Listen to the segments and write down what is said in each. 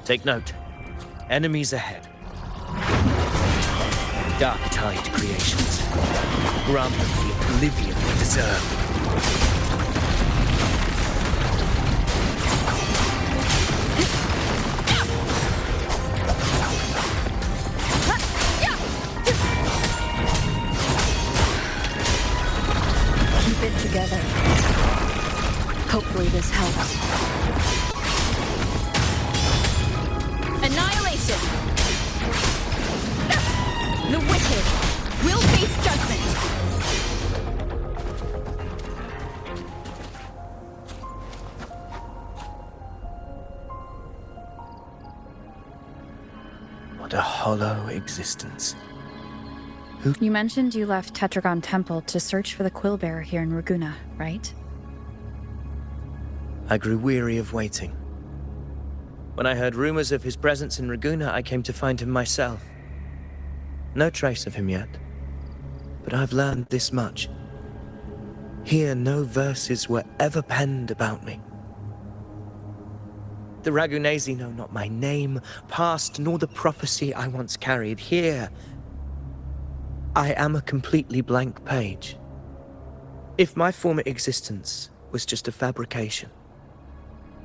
Take note. Enemies ahead. Dark Tide creations. Grant them the oblivion they deserve. Keep it together. Hopefully this helps. Annihilation! The wicked will face judgment! What a hollow existence. You mentioned you left Tetragon Temple to search for the Quillbearer here in Raguna, right? I grew weary of waiting. When I heard rumors of his presence in Raguna, I came to find him myself. No trace of him yet, but I've learned this much. Here, no verses were ever penned about me. The Ragunesi know not my name, past, nor the prophecy I once carried. Here, I am a completely blank page. If my former existence was just a fabrication,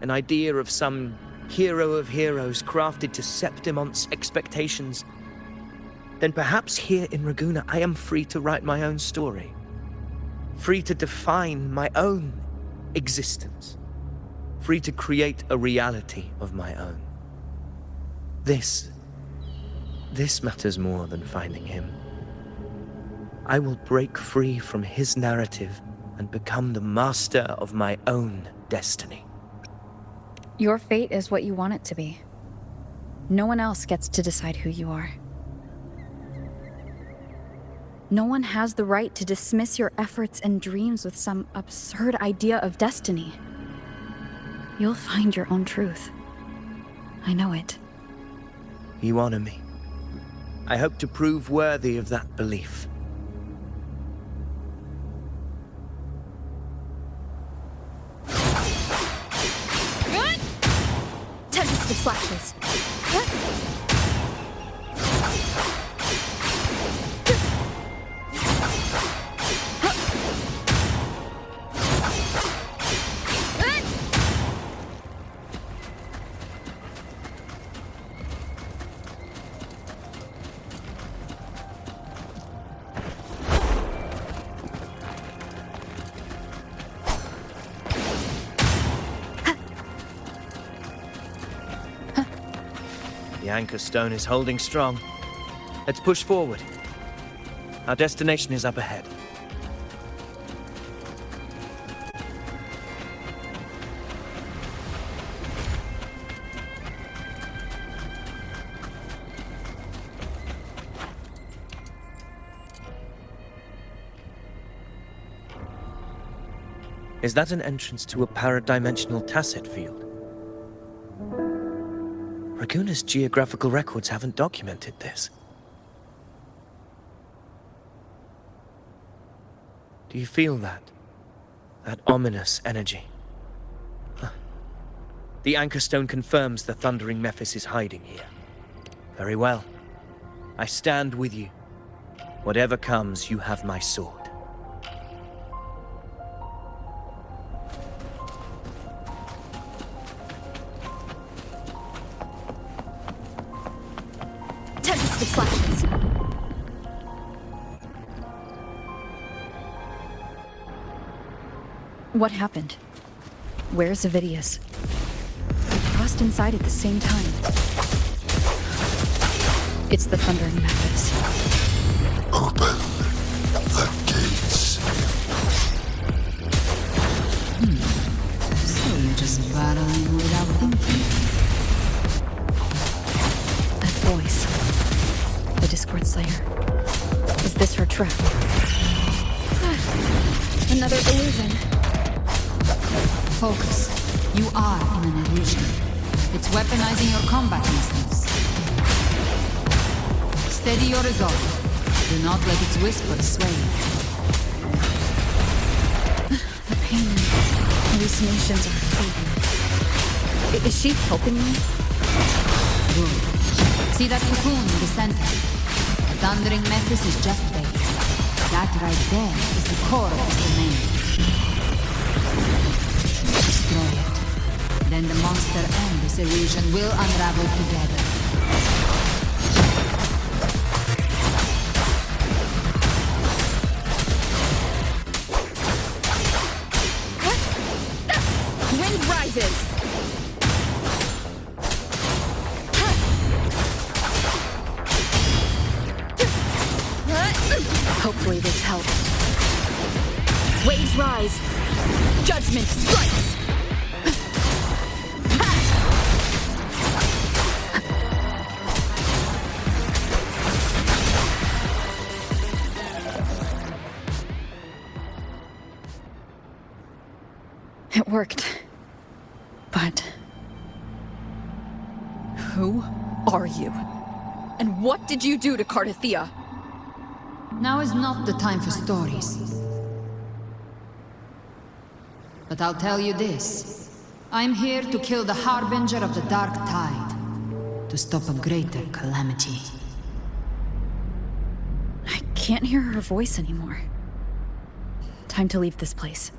an idea of some hero of heroes crafted to Septimont's expectations, then perhaps here in Raguna I am free to write my own story. Free to define my own existence. Free to create a reality of my own. This matters more than finding him. I will break free from his narrative and become the master of my own destiny. Your fate is what you want it to be. No one else gets to decide who you are. No one has the right to dismiss your efforts and dreams with some absurd idea of destiny. You'll find your own truth. I know it. You honor me. I hope to prove worthy of that belief. Tempest of Slashes. The anchor stone is holding strong. Let's push forward. Our destination is up ahead. Is that an entrance to a paradimensional tacet field? Raguna's geographical records haven't documented this. Do you feel that? That ominous energy? Huh. The anchor stone confirms the thundering Mephis is hiding here. Very well. I stand with you. Whatever comes, you have my sword. Tempest flashes. What happened? Where's Avidius? We crossed inside at the same time. It's the Thundering Memphis. Open the gates. So you're just battling without thinking. That voice. The Discord Slayer. Is this her trap? Another illusion. Focus. You are in an illusion. It's weaponizing your combat instincts. Steady your resolve. Do not let its whispers sway you. The pain and hallucinations are fading. Is she helping me? Good. See that cocoon in the center? The Thundering Memphis is just there. That right there is the core of this domain. Destroy it. Then the monster and this illusion will unravel together. Wind rises! Hopefully this helps. Waves rise. Judgment strikes. It worked. But who are you? And what did you do to Cardathea? Now is not the time for stories. But I'll tell you this. I'm here to kill the Harbinger of the Dark Tide. To stop a greater calamity. I can't hear her voice anymore. Time to leave this place.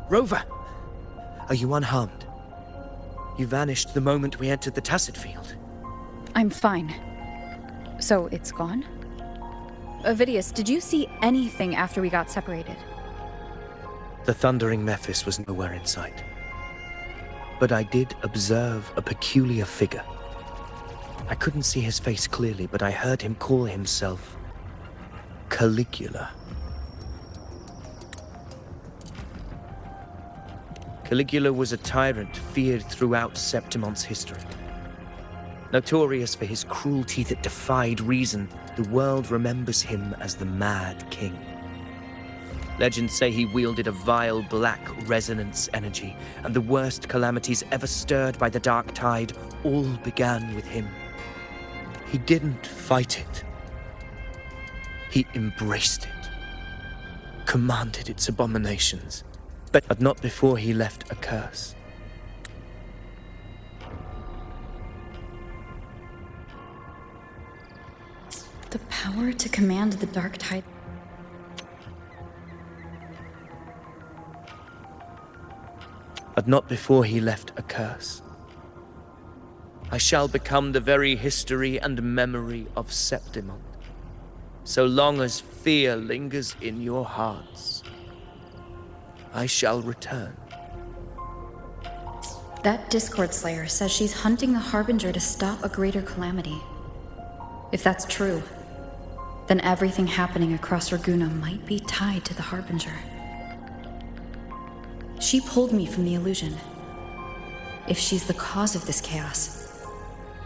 Rover! Are you unharmed? You vanished the moment we entered the Tacit Field. I'm fine. So it's gone? Avidius, did you see anything after we got separated? The Thundering Memphis was nowhere in sight. But I did observe a peculiar figure. I couldn't see his face clearly, but I heard him call himself Caligula. Caligula was a tyrant feared throughout Septimon's history. Notorious for his cruelty that defied reason, the world remembers him as the Mad King. Legends say he wielded a vile black resonance energy, and the worst calamities ever stirred by the Dark Tide all began with him. He didn't fight it. He embraced it, commanded its abominations, but not before he left a curse. The power to command the Dark Tide. But not before he left a curse. I shall become the very history and memory of Septimon, so long as fear lingers in your hearts. I shall return. That Discord Slayer says she's hunting the Harbinger to stop a greater calamity. If that's true, then everything happening across Raguna might be tied to the Harbinger. She pulled me from the illusion. If she's the cause of this chaos,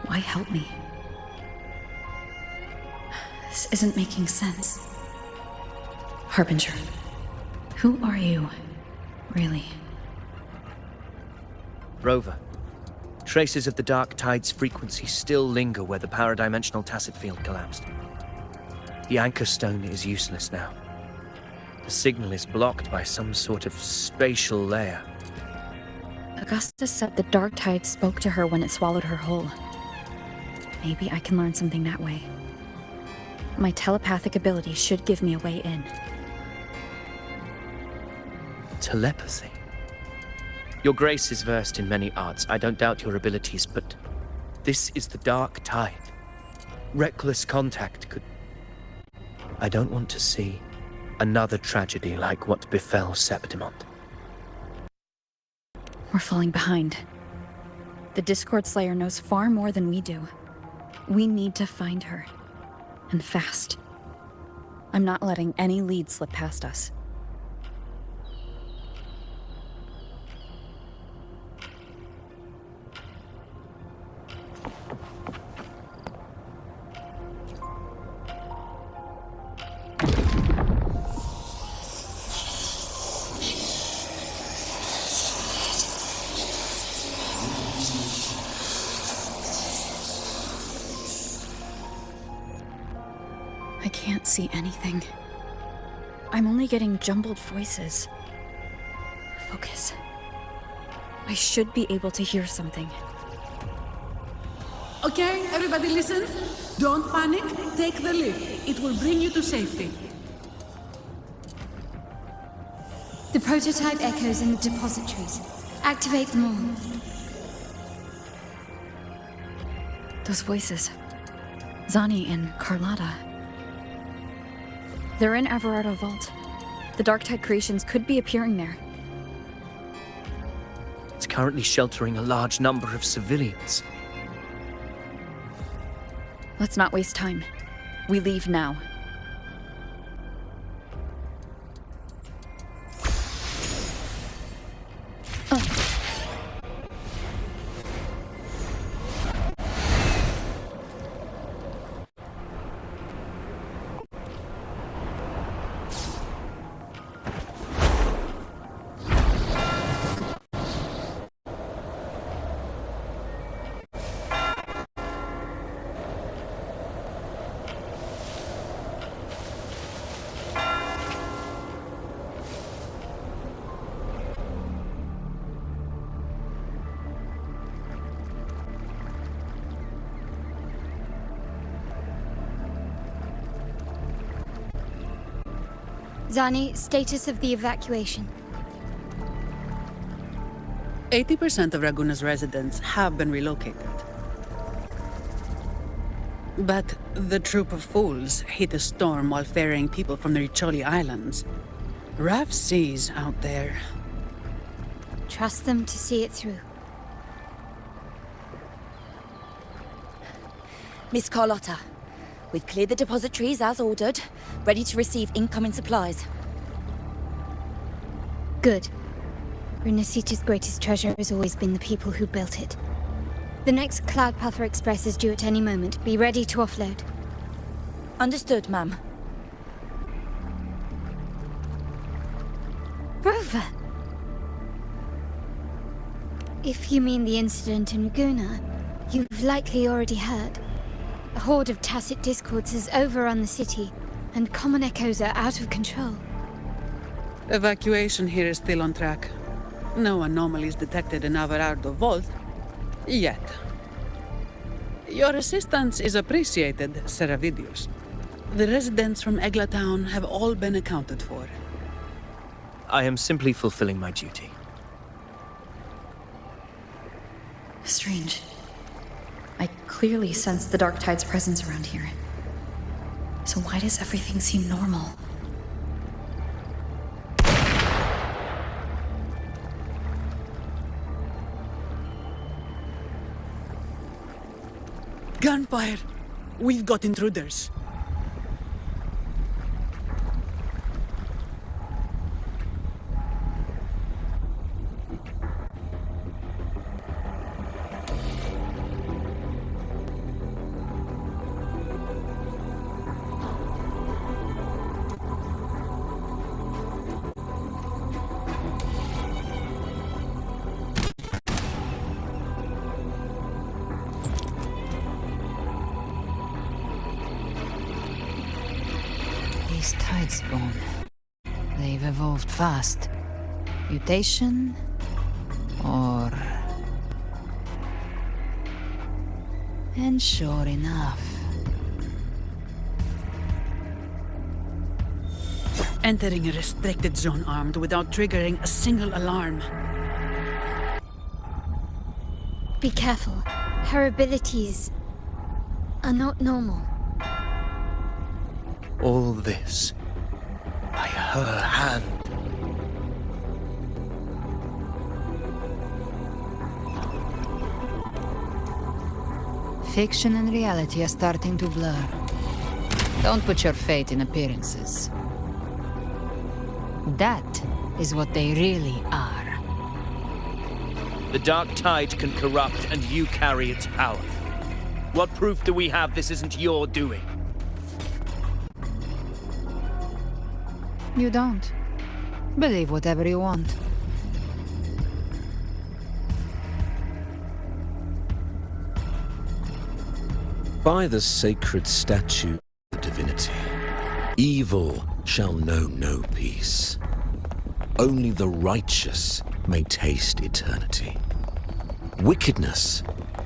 why help me? This isn't making sense. Harbinger, who are you, really? Rover, traces of the Dark Tide's frequency still linger where the paradimensional tacit field collapsed. The anchor stone is useless now. The signal is blocked by some sort of spatial layer. Augusta said the Dark Tide spoke to her when it swallowed her whole. Maybe I can learn something that way. My telepathic ability should give me a way in. Telepathy? Your Grace is versed in many arts. I don't doubt your abilities, but this is the Dark Tide. Reckless contact could... I don't want to see another tragedy like what befell Septimont. We're falling behind. The Discord Slayer knows far more than we do. We need to find her. And fast. I'm not letting any lead slip past us. I can't see anything. I'm only getting jumbled voices. Focus. I should be able to hear something. Okay, everybody listen. Don't panic. Take the lift. It will bring you to safety. The prototype echoes in the depositories. Activate them all. Those voices. Zani and Carlotta. They're in Everardo Vault. The Dark Tide creations could be appearing there. It's currently sheltering a large number of civilians. Let's not waste time. We leave now. Zani, status of the evacuation. 80% of Raguna's residents have been relocated. But the troop of fools hit a storm while ferrying people from the Riccioli Islands. Rough seas out there. Trust them to see it through. Miss Carlotta, we've cleared the depositories as ordered, ready to receive incoming supplies. Good. Renacita's greatest treasure has always been the people who built it. The next Cloudpather Express is due at any moment. Be ready to offload. Understood, ma'am. Rover! If you mean the incident in Laguna, you've likely already heard. A horde of tacit discords has overrun the city, and common echoes are out of control. Evacuation here is still on track. No anomalies detected in Everardo Vault. Yet. Your assistance is appreciated, Seravidius. The residents from Eglatown have all been accounted for. I am simply fulfilling my duty. Strange. I clearly sense the Dark Tide's presence around here. So why does everything seem normal? Gunfire! We've got intruders. This tide spawn. They've evolved fast. Mutation? Or... And sure enough... Entering a restricted zone armed without triggering a single alarm. Be careful. Her abilities are not normal. All this by her hand. Fiction and reality are starting to blur. Don't put your faith in appearances. That is what they really are. The dark tide can corrupt, and you carry its power. What proof do we have this isn't your doing? You don't. Believe whatever you want. By the sacred statue of the divinity, evil shall know no peace. Only the righteous may taste eternity. Wickedness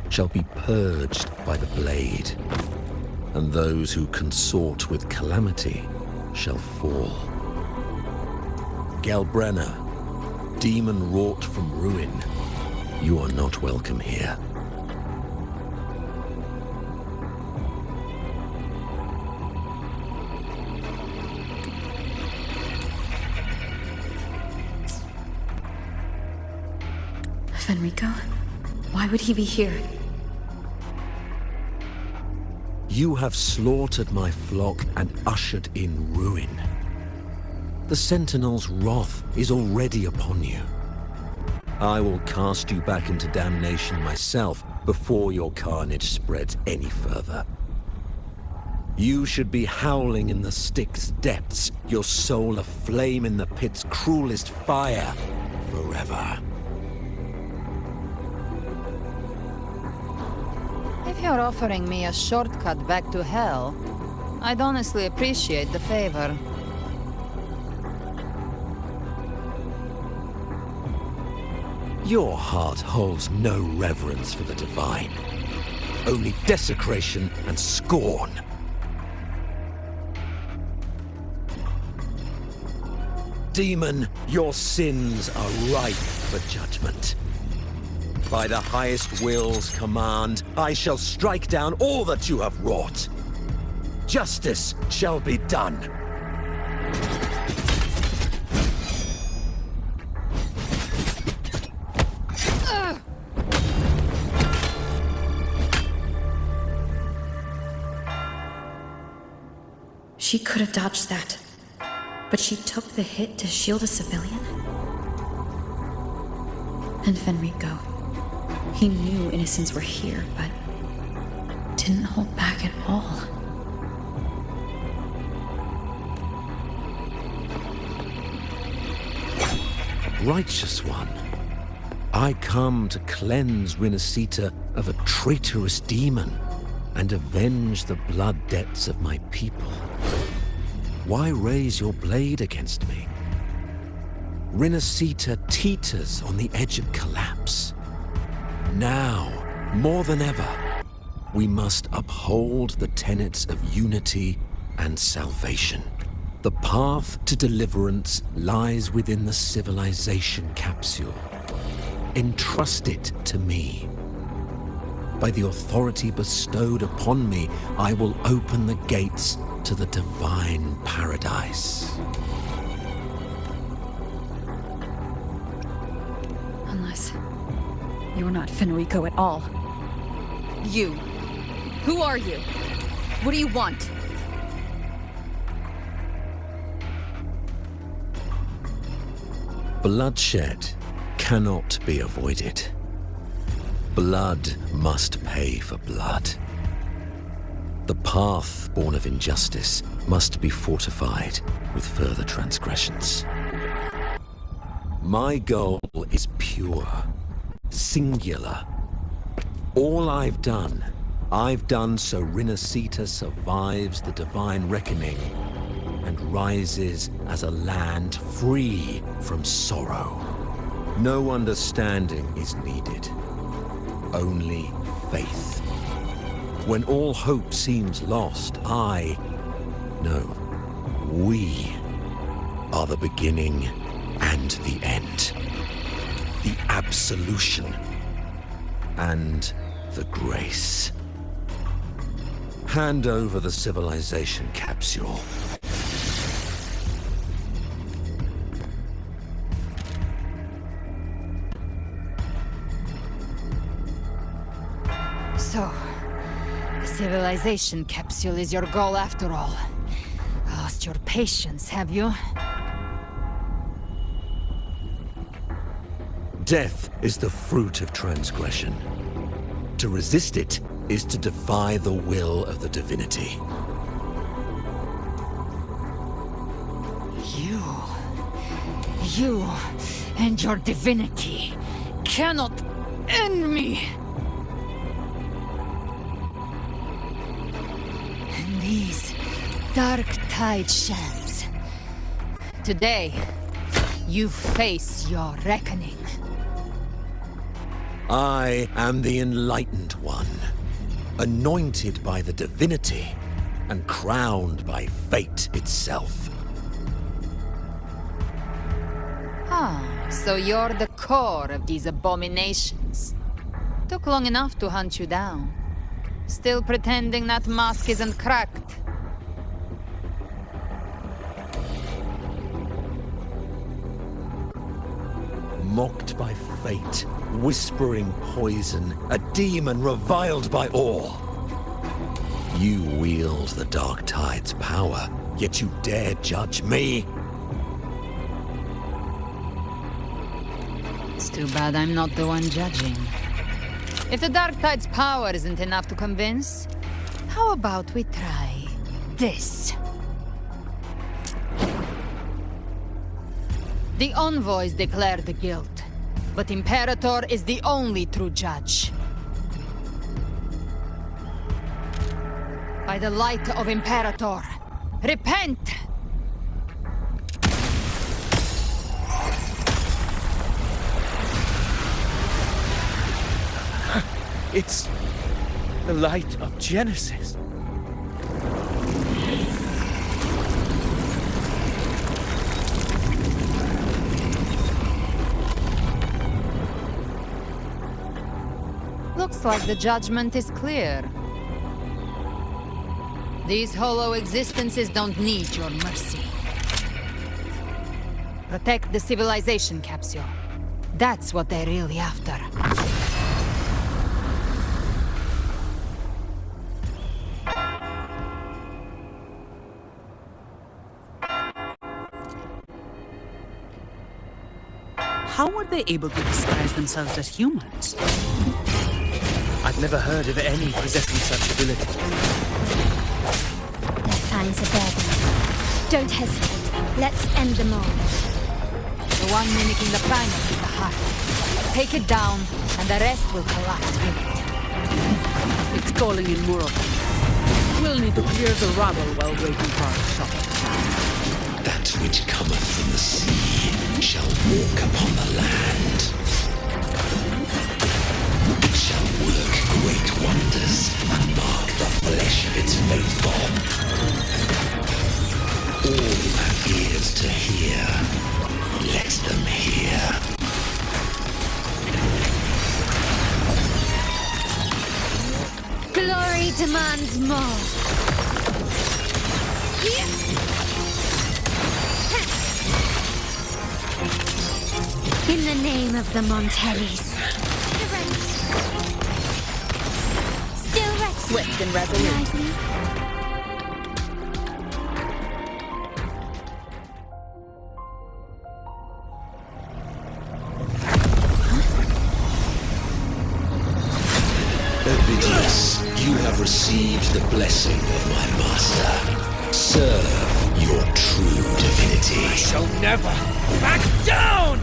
shall be purged by the blade, and those who consort with calamity shall fall. Gelbrenna, demon wrought from ruin, you are not welcome here. Fenrico? Why would he be here? You have slaughtered my flock and ushered in ruin. The Sentinel's wrath is already upon you. I will cast you back into damnation myself before your carnage spreads any further. You should be howling in the Styx's depths, your soul aflame in the pit's cruelest fire forever. If you're offering me a shortcut back to hell, I'd honestly appreciate the favor. Your heart holds no reverence for the divine, only desecration and scorn. Demon, your sins are ripe for judgment. By the highest will's command, I shall strike down all that you have wrought. Justice shall be done. She could have dodged that, but she took the hit to shield a civilian? And Fenrico. He knew innocents were here, but didn't hold back at all. Righteous one, I come to cleanse Rinascita of a traitorous demon and avenge the blood debts of my people. Why raise your blade against me? Rinascita teeters on the edge of collapse. Now, more than ever, we must uphold the tenets of unity and salvation. The path to deliverance lies within the civilization capsule. Entrust it to me. By the authority bestowed upon me, I will open the gates to the divine paradise. Unless you're not Fenrico at all. You. Who are you? What do you want? Bloodshed cannot be avoided. Blood must pay for blood. The path born of injustice must be fortified with further transgressions. My goal is pure, singular. All I've done so Rinascita survives the divine reckoning and rises as a land free from sorrow. No understanding is needed, only faith. When all hope seems lost, we are the beginning and the end. The absolution and the grace. Hand over the civilization capsule. So, the civilization capsule is your goal after all. Lost your patience, have you? Death is the fruit of transgression. To resist it is to defy the will of the divinity. You and your divinity cannot end me! And these dark tide shams. Today, you face your reckoning. I am the Enlightened One, anointed by the divinity and crowned by fate itself. So you're the core of these abominations. Took long enough to hunt you down. Still pretending that mask isn't cracked. Mocked by fate, whispering poison, a demon reviled by all. You wield the Dark Tide's power, yet you dare judge me? It's too bad I'm not the one judging. If the Dark Tide's power isn't enough to convince, how about we try this? The envoys declare the guilt, but Imperator is the only true judge. By the light of Imperator, repent! It's the light of Genesis. Looks like the judgment is clear. These hollow existences don't need your mercy. Protect the civilization capsule. That's what they're really after. How were they able to disguise themselves as humans? I've never heard of any possessing such ability. Their fangs are begging. Don't hesitate. Let's end them all. The one mimicking the planet is the heart. Take it down, and the rest will collapse with it. It's calling in more of them. We'll need to clear the rubble while waiting for our shot. That which cometh from the sea shall walk upon the land. It shall work great wonders and mark the flesh of its faithful. All who have ears to hear, let them hear. Glory demands more. In the name of the Montellis. Still ready. Swift and resolute. Ovidius, you have received the blessing of my master. Serve your true divinity. I shall never back down!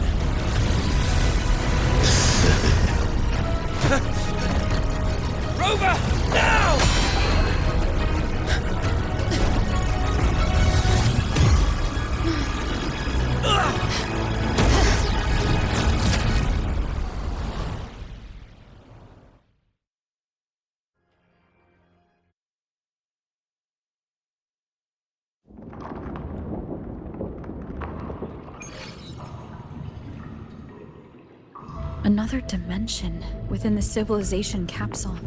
Rover, now! Another dimension within the civilization capsule.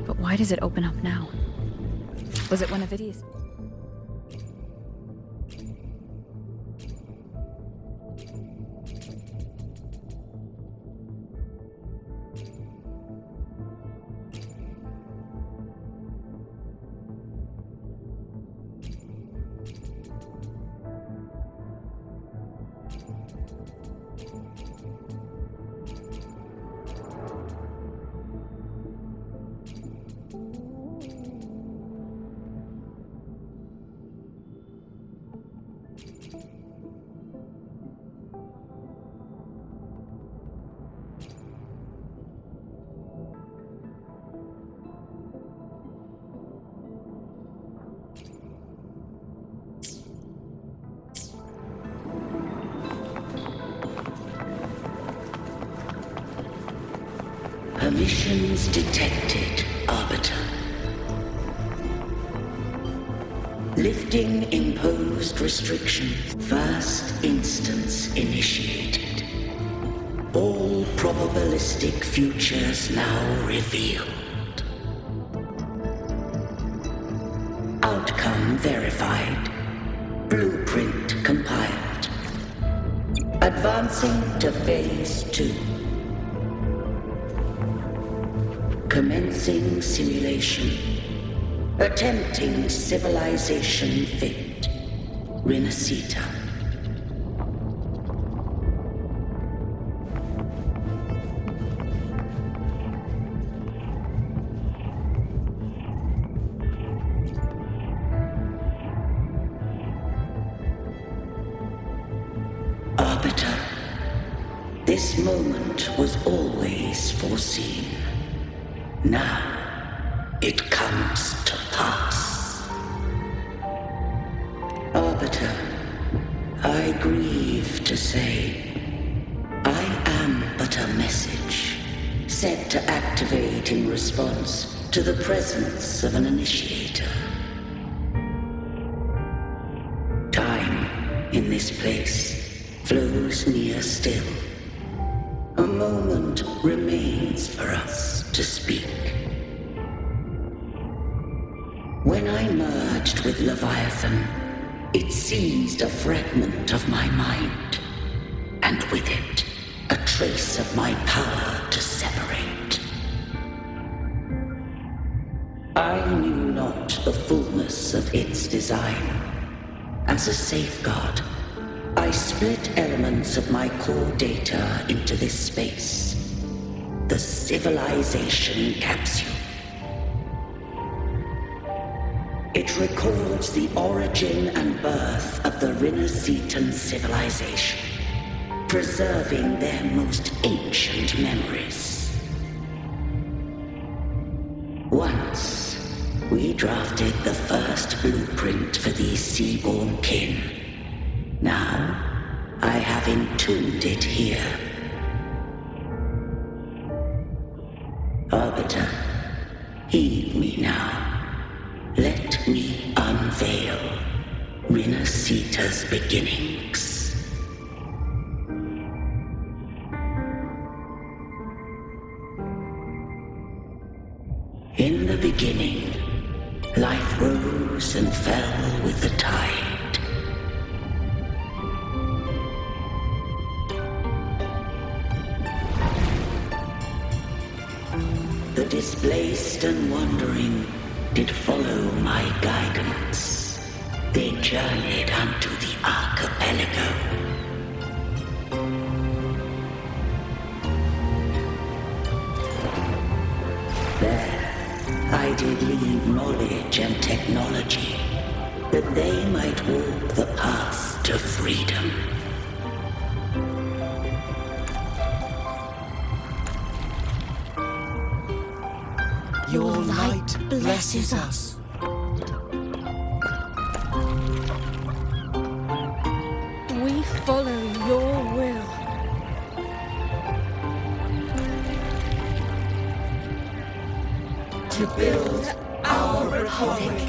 But why does it open up now? Was it one of Vidi's? Permissions detected, Arbiter. Lifting imposed restrictions. First instance initiated. All probabilistic futures now revealed. Outcome verified. Blueprint compiled. Advancing to Phase 2. Commencing simulation. Attempting civilization fit. Renacita. Arbiter, this moment was always foreseen. Now, it comes to pass. Arbiter, I grieve to say, I am but a message, set to activate in response to the presence of an initiator. Time, in this place, flows near still. A moment remains for us to speak. When I merged with Leviathan, it seized a fragment of my mind, and with it, a trace of my power to separate. I knew not the fullness of its design. As a safeguard, I split elements of my core data into this space, the civilization capsule. It records the origin and birth of the Renacetan civilization, preserving their most ancient memories. Once, we drafted the first blueprint for these seaborn kin. Now, I have entombed it here. Arbiter, heed me now. Let me unveil Renacita's beginnings. In the beginning, life rose and fell with the tide. The displaced and wandering did follow my guidance. They journeyed unto the archipelago. There, I did leave knowledge and technology, that they might walk the path to freedom. Your light blesses us. We follow your will. To build our republic.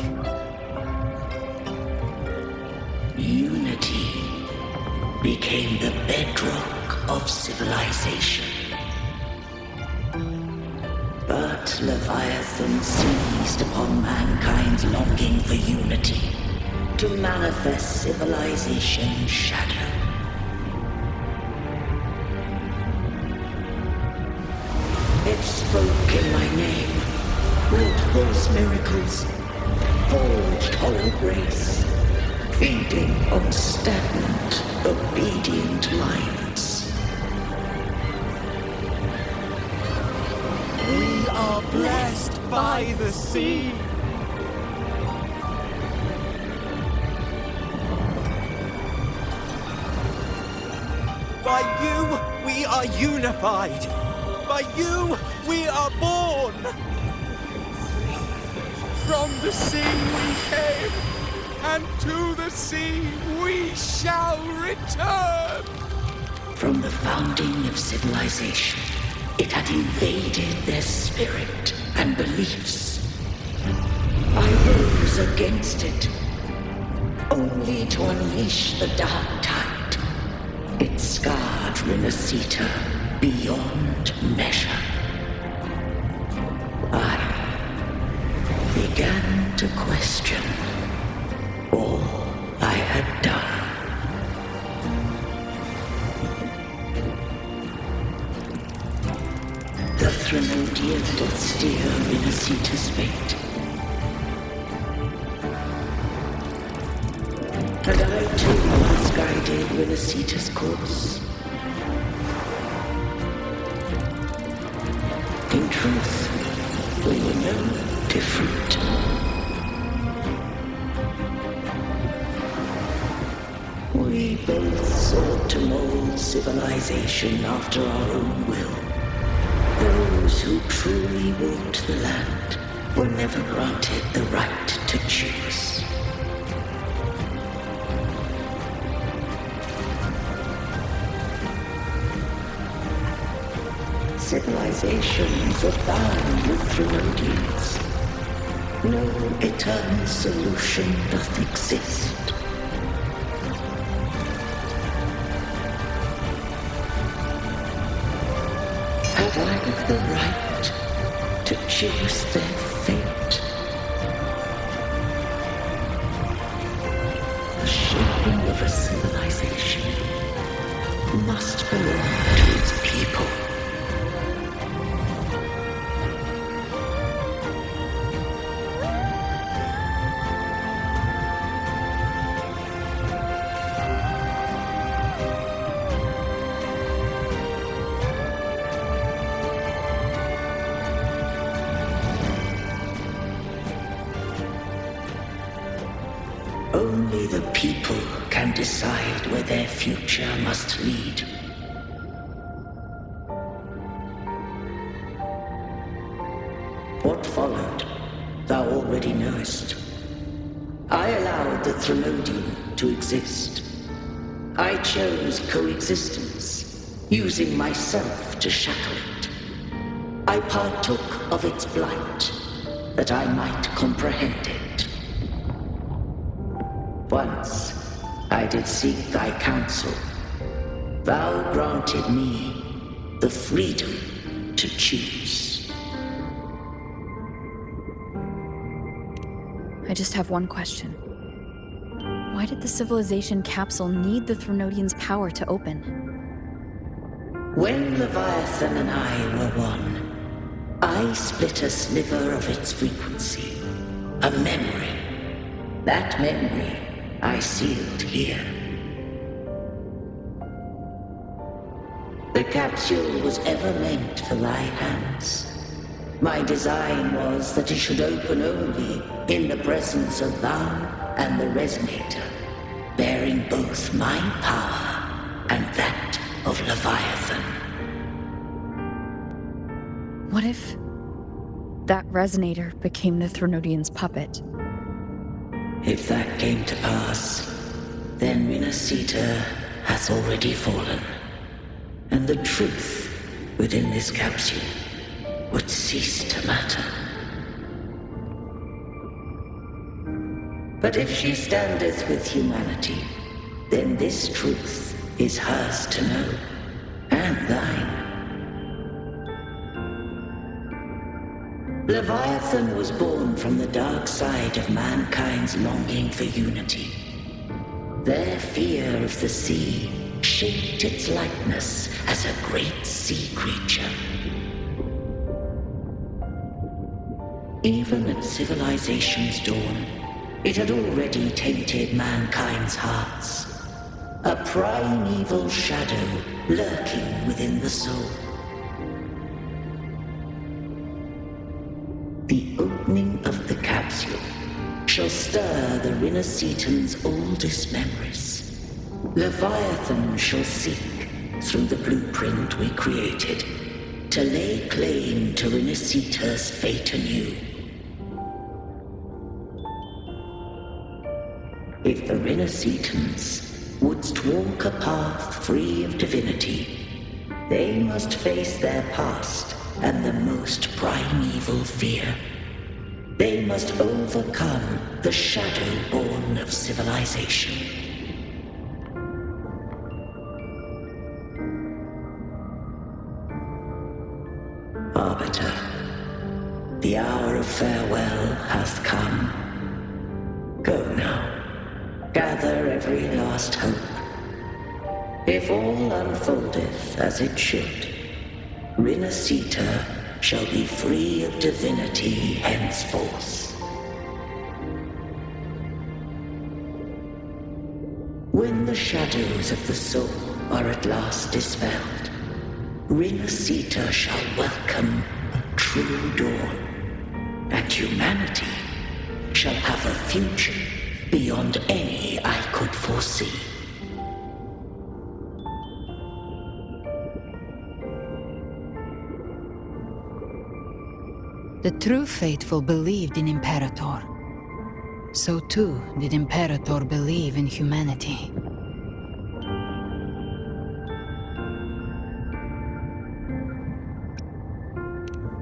Unity became the bedrock of civilization. But Leviathan seized upon mankind's longing for unity to manifest civilization's shadow. It spoke in my name, wrought false miracles, forged hollow grace, feeding on stagnant, obedient minds. We are blessed by the sea. By you, we are unified. By you, we are born. From the sea we came, and to the sea we shall return. From the founding of civilization, it had invaded their spirit and beliefs. I rose against it, only to unleash the dark tide. It scarred Renacita beyond measure. I began to question all I had done. The Threnodian doth steer Renacita's fate. And I too once guided Renacita's course. In truth, we were no different. We both sought to mold civilization after our own will. Those who truly walked the land were never granted the right to choose. Civilizations are bound with Threnodians. No eternal solution doth exist. Have I the right to choose their fate? The shaping of a civilization must belong to its people. Only the people can decide where their future must lead. What followed, thou already knowest. I allowed the Threnodian to exist. I chose coexistence, using myself to shackle it. I partook of its blight, that I might comprehend it. Once I did seek thy counsel. Thou granted me the freedom to choose. I just have one question. Why did the civilization capsule need the Threnodian's power to open? When Leviathan and I were one, I split a sliver of its frequency, a memory. That memory I sealed here. The capsule was ever meant for thy hands. My design was that it should open only in the presence of thou and the resonator, bearing both my power and that of Leviathan. What if that resonator became the Threnodian's puppet? If that came to pass, then Renacita hath already fallen, and the truth within this capsule would cease to matter. But if she standeth with humanity, then this truth is hers to know, Leviathan was born from the dark side of mankind's longing for unity. Their fear of the sea shaped its likeness as a great sea creature. Even at civilization's dawn, it had already tainted mankind's hearts. A primeval shadow lurking within the soul. The opening of the capsule shall stir the Rinacetans' oldest memories. Leviathan shall seek, through the blueprint we created, to lay claim to Rinacita's fate anew. If the Rinacetans wouldst walk a path free of divinity, they must face their past and the most primeval fear. They must overcome the shadow born of civilization. Arbiter, the hour of farewell hath come. Go now. Gather every last hope. If all unfoldeth as it should, Rinacita shall be free of divinity henceforth. When the shadows of the soul are at last dispelled, Rinacita shall welcome a true dawn, and humanity shall have a future beyond any I could foresee. The true faithful believed in Imperator. So too did Imperator believe in humanity.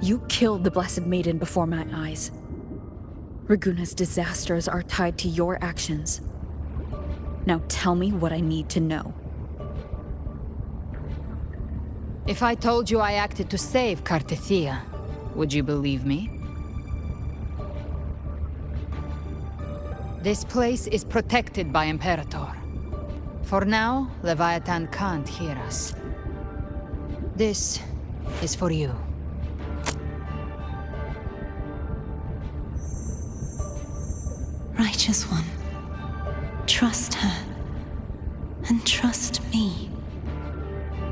You killed the Blessed Maiden before my eyes. Raguna's disasters are tied to your actions. Now tell me what I need to know. If I told you I acted to save Cartethia, would you believe me? This place is protected by Imperator. For now, Leviathan can't hear us. This is for you. Righteous One, trust her, and trust me.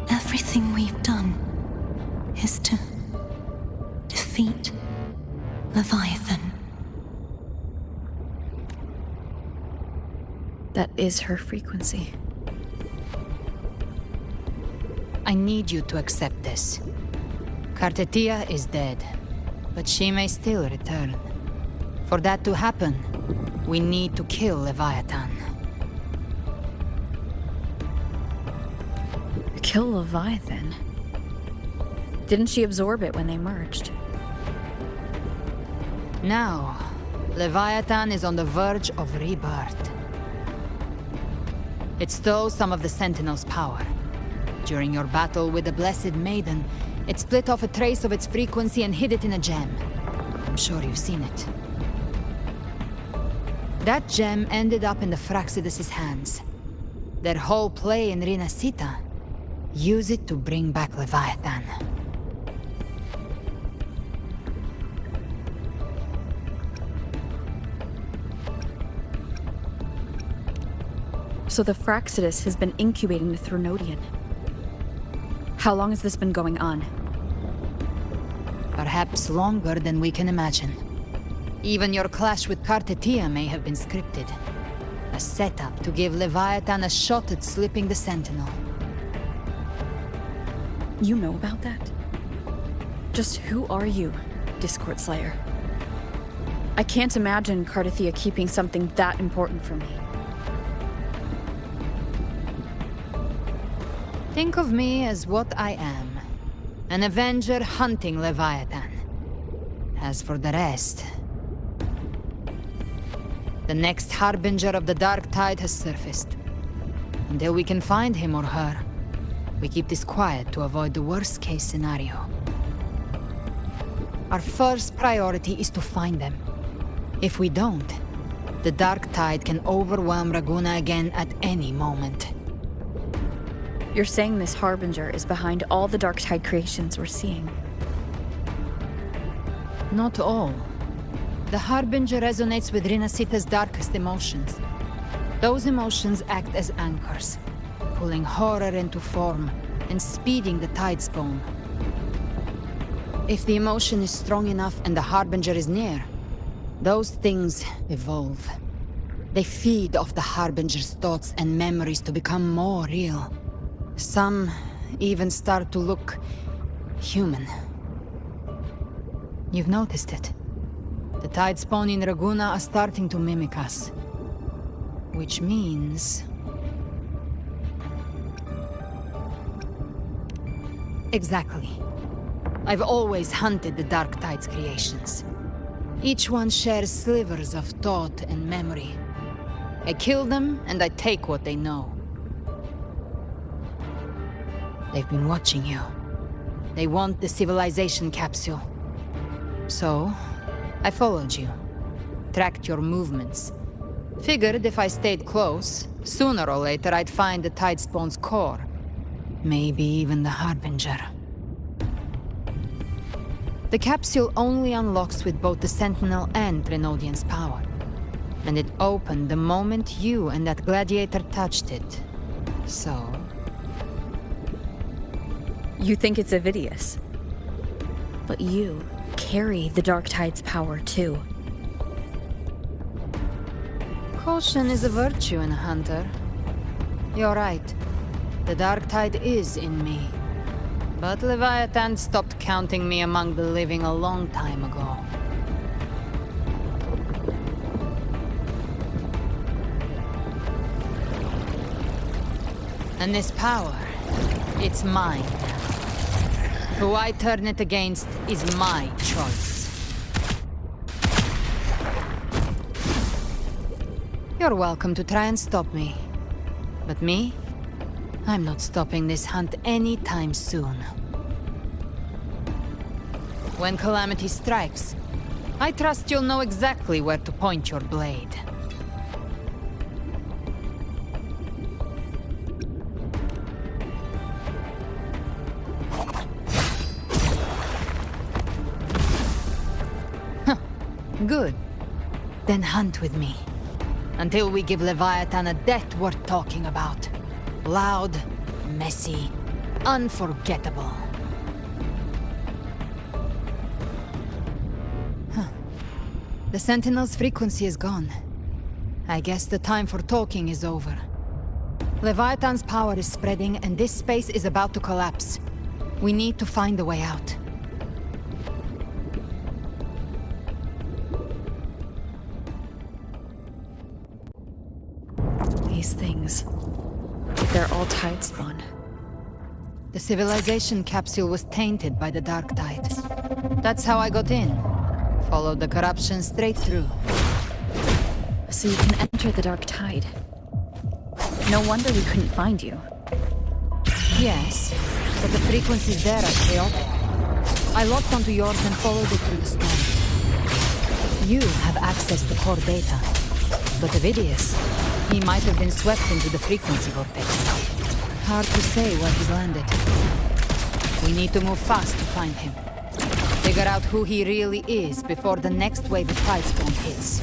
Everything we've done is to defeat Leviathan. That is her frequency. I need you to accept this. Cartethia is dead, but she may still return. For that to happen, we need to kill Leviathan. Kill Leviathan? Didn't she absorb it when they merged? Now, Leviathan is on the verge of rebirth. It stole some of the Sentinel's power. During your battle with the Blessed Maiden, it split off a trace of its frequency and hid it in a gem. I'm sure you've seen it. That gem ended up in the Fraxidus' hands. Their whole play in Rinacita, use it to bring back Leviathan. So the Fraxidus has been incubating the Thronodian. How long has this been going on? Perhaps longer than we can imagine. Even your clash with Cartethia may have been scripted. A setup to give Leviathan a shot at slipping the Sentinel. You know about that? Just who are you, Discord Slayer? I can't imagine Cartethia keeping something that important from me. Think of me as what I am. An Avenger hunting Leviathan. As for the rest... The next Harbinger of the Dark Tide has surfaced. Until we can find him or her, we keep this quiet to avoid the worst-case scenario. Our first priority is to find them. If we don't, the Dark Tide can overwhelm Raguna again at any moment. You're saying this Harbinger is behind all the Dark Tide creations we're seeing? Not all. The Harbinger resonates with Rinasita's darkest emotions. Those emotions act as anchors, pulling horror into form and speeding the Tidespawn. If the emotion is strong enough and the Harbinger is near, those things evolve. They feed off the Harbinger's thoughts and memories to become more real. Some even start to look human. You've noticed it. The Tidespawn in Raguna are starting to mimic us. Which means... Exactly. I've always hunted the Dark Tide's creations. Each one shares slivers of thought and memory. I kill them, and I take what they know. They've been watching you. They want the civilization capsule. So, I followed you. Tracked your movements. Figured if I stayed close, sooner or later I'd find the Tidespawn's core. Maybe even the Harbinger. The capsule only unlocks with both the Sentinel and Renodian's power. And it opened the moment you and that gladiator touched it. So... You think it's Avidius. But you carry the Dark Tide's power too. Caution is a virtue in a hunter. You're right. The Dark Tide is in me. But Leviathan stopped counting me among the living a long time ago. And this power, it's mine. Who I turn it against is my choice. You're welcome to try and stop me. But me? I'm not stopping this hunt anytime soon. When calamity strikes, I trust you'll know exactly where to point your blade. Good. Then hunt with me. Until we give Leviathan a death worth talking about. Loud, messy, unforgettable. The Sentinel's frequency is gone. I guess the time for talking is over. Leviathan's power is spreading and this space is about to collapse. We need to find a way out. These things... they're all Tidespawn. The civilization capsule was tainted by the Dark Tide. That's how I got in. Followed the corruption straight through. So you can enter the Dark Tide. No wonder we couldn't find you. Yes, but the frequencies there are chaotic. I locked onto yours and followed it through the storm. You have access to core data. But Avidius, he might have been swept into the frequency vortex. Hard to say where he's landed. We need to move fast to find him. Figure out who he really is before the next wave of Tidespawn hits.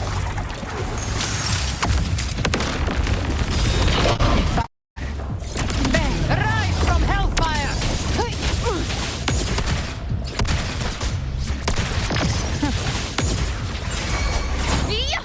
Bang! Rise from hellfire! Yeah!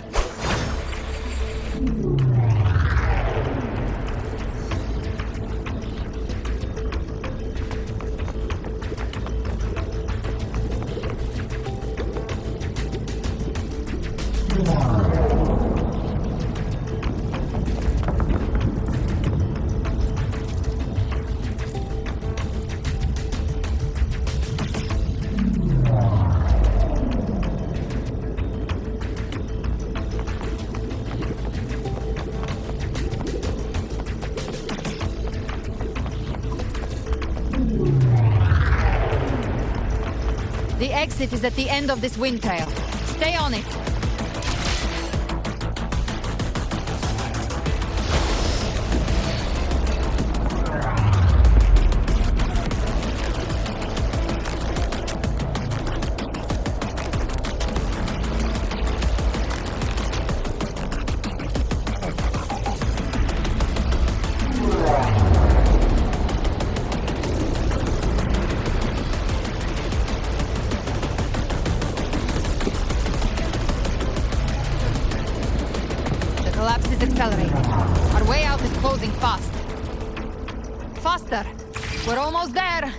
exit is at the end of this wind trail. Stay on it. Collapse is accelerating. Our way out is closing fast. Faster! We're almost there!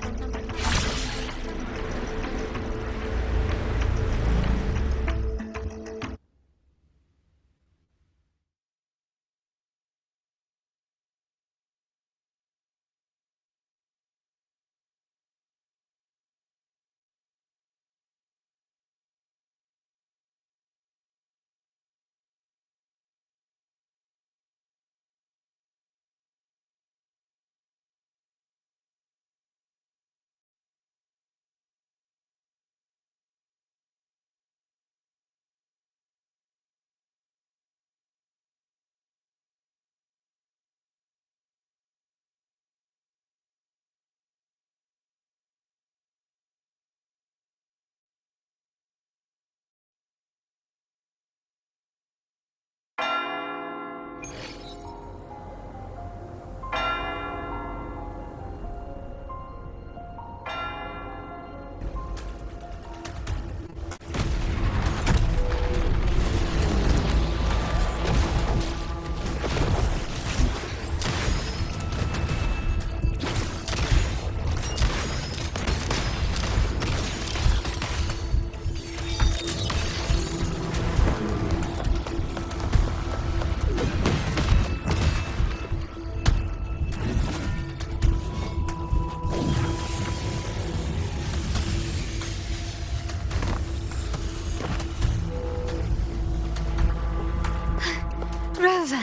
Rover!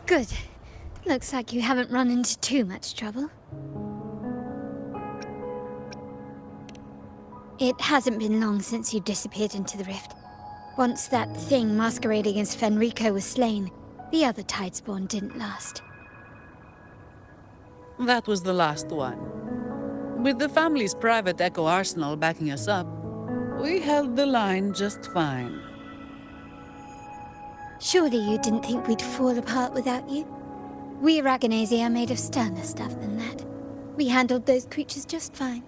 Good. Looks like you haven't run into too much trouble. It hasn't been long since you disappeared into the rift. Once that thing masquerading as Fenrico was slain, the other Tidespawn didn't last. That was the last one. With the family's private Echo arsenal backing us up, we held the line just fine. Surely you didn't think we'd fall apart without you? We Aragonese are made of sterner stuff than that. We handled those creatures just fine.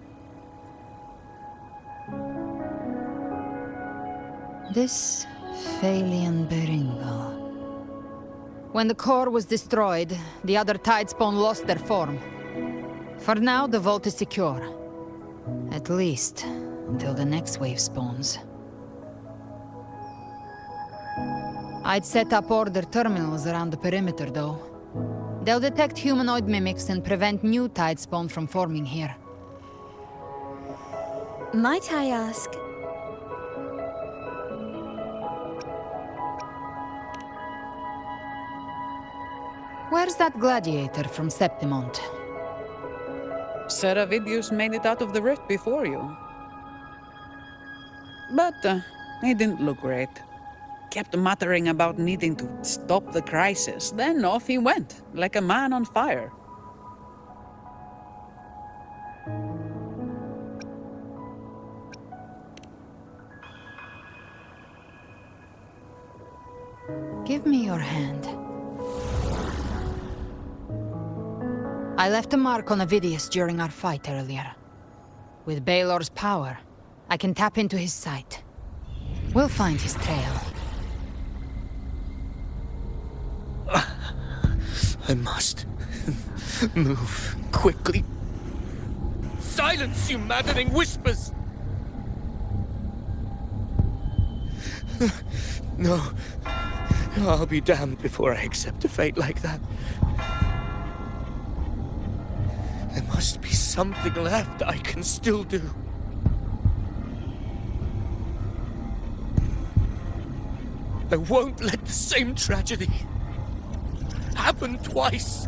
This Phalian Beringal. When the core was destroyed, the other Tidespawn lost their form. For now, the vault is secure. At least, until the next wave spawns. I'd set up order terminals around the perimeter, though. They'll detect humanoid mimics and prevent new Tidespawn from forming here. Might I ask? Where's that gladiator from Septimont? Seravidius made it out of the rift before you. But he didn't look great. Kept muttering about needing to stop the crisis, then off he went, like a man on fire. Give me your hand. I left a mark on Avidius during our fight earlier. With Baelor's power, I can tap into his sight. We'll find his trail. I must move quickly. Silence, you maddening whispers! No. I'll be damned before I accept a fate like that. There must be something left I can still do. I won't let the same tragedy happen twice.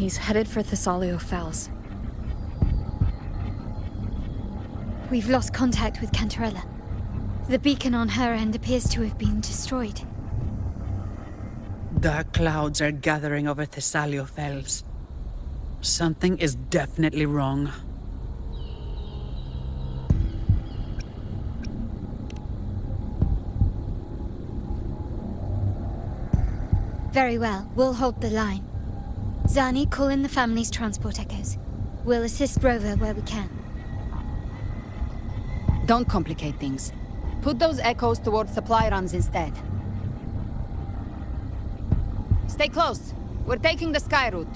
He's headed for Thessalio Fells. We've lost contact with Cantarella. The beacon on her end appears to have been destroyed. Dark clouds are gathering over Thessalio Fells. Something is definitely wrong. Very well, we'll hold the line. Zani, call in the family's transport echoes. We'll assist Rover where we can. Don't complicate things. Put those echoes towards supply runs instead. Stay close. We're taking the sky route.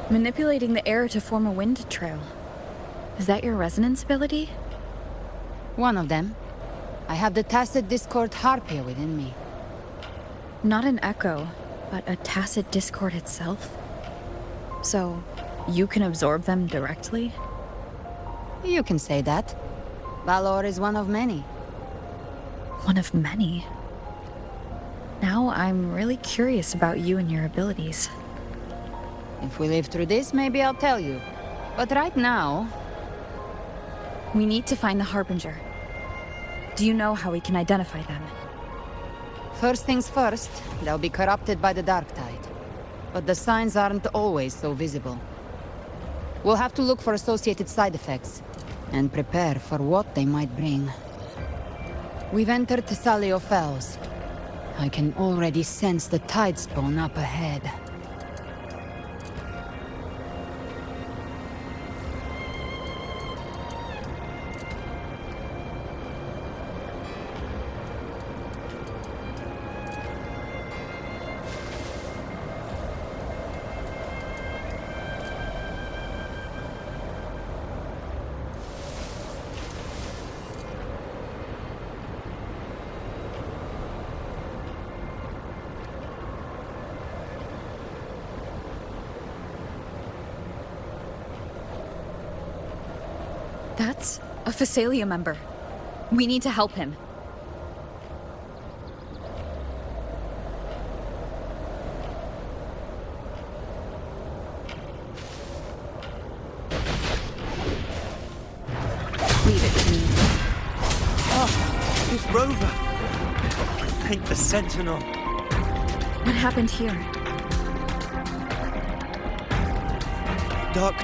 Manipulating the air to form a wind trail. Is that your resonance ability? One of them. I have the tacit discord harpia within me. Not an echo, but a tacit discord itself? So, you can absorb them directly? You can say that. Valor is one of many. One of many? Now I'm really curious about you and your abilities. If we live through this, maybe I'll tell you. But right now... We need to find the Harbinger. Do you know how we can identify them? First things first, they'll be corrupted by the Dark Tide. But the signs aren't always so visible. We'll have to look for associated side effects, and prepare for what they might bring. We've entered Thessalio Fells. I can already sense the tide spawn up ahead. That's a Phasalia member. We need to help him. Leave it to me. Oh, it's Rover. Thank the Sentinel. What happened here? Dark